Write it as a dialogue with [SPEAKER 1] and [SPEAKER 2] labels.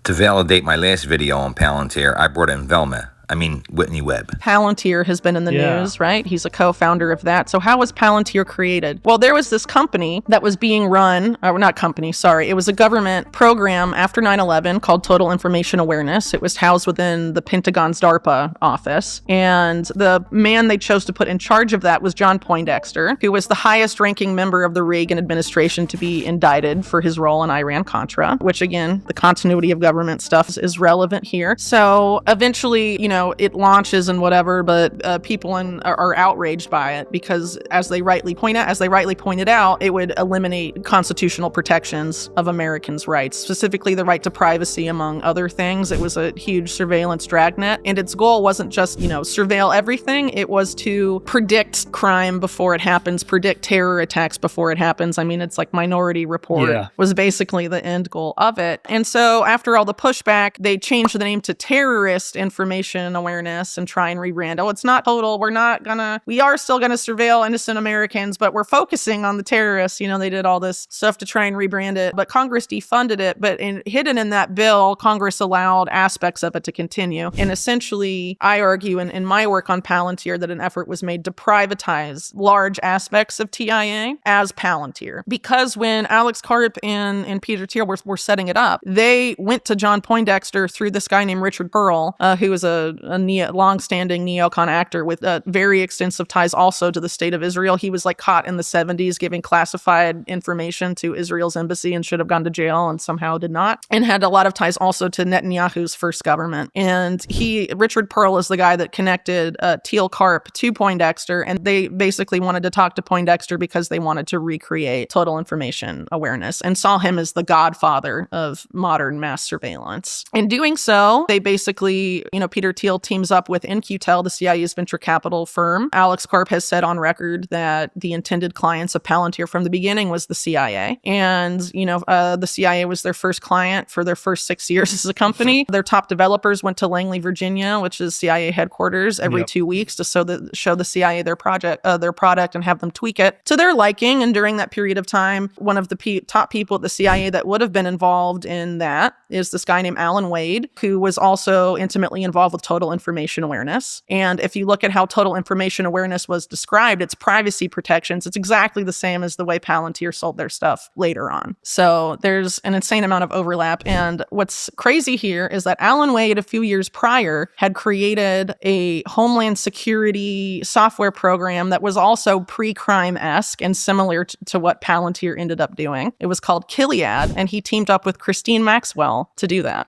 [SPEAKER 1] To validate my last video on Palantir, I brought in Whitney Webb.
[SPEAKER 2] Palantir has been in the
[SPEAKER 3] Yeah.
[SPEAKER 2] news, right? He's a co-founder of that. So how was Palantir created? Well, there was this company that was being run, or not company, sorry. It was a government program after 9/11 called Total Information Awareness. It was housed within the Pentagon's DARPA office. And the man they chose to put in charge of that was John Poindexter, who was the highest ranking member of the Reagan administration to be indicted for his role in Iran-Contra, which again, the continuity of government stuff is relevant here. So eventually, it launches and whatever, but people are outraged by it because, as they rightly pointed out, it would eliminate constitutional protections of Americans' rights, specifically the right to privacy, among other things. It was a huge surveillance dragnet, and its goal wasn't just, surveil everything. It was to predict crime before it happens, predict terror attacks before it happens. I mean, it's like Minority Report was basically the end goal of it. And so after all the pushback, they changed the name to Terrorist Information Awareness and try and rebrand. Oh, it's not total. We are still gonna surveil innocent Americans, but we're focusing on the terrorists. They did all this stuff to try and rebrand it, but Congress defunded it. But hidden in that bill, Congress allowed aspects of it to continue. And essentially, I argue in my work on Palantir that an effort was made to privatize large aspects of TIA as Palantir. Because when Alex Karp and Peter Thiel were setting it up, they went to John Poindexter through this guy named Richard Pearl, who was a long-standing neocon actor with very extensive ties also to the state of Israel. He was caught in the 70s giving classified information to Israel's embassy and should have gone to jail and somehow did not, and had a lot of ties also to Netanyahu's first government. And Richard Pearl is the guy that connected Thiel Karp to Poindexter, and they basically wanted to talk to Poindexter because they wanted to recreate Total Information Awareness and saw him as the godfather of modern mass surveillance. In doing so, they basically, Peter Thiel teams up with In-Q-Tel, the CIA's venture capital firm. Alex Karp has said on record that the intended clients of Palantir from the beginning was the CIA. And, the CIA was their first client for their first 6 years as a company. Their top developers went to Langley, Virginia, which is CIA headquarters, every 2 weeks to show the CIA their product and have them tweak it to their liking. And during that period of time, one of the top people at the CIA that would have been involved in that is this guy named Alan Wade, who was also intimately involved with Total Information Awareness. And if you look at how Total Information Awareness was described, its privacy protections, it's exactly the same as the way Palantir sold their stuff later on. So there's an insane amount of overlap. And what's crazy here is that Alan Wade, a few years prior, had created a Homeland Security software program that was also pre-crime-esque and similar to what Palantir ended up doing. It was called Kiliad, and he teamed up with Christine Maxwell to do that.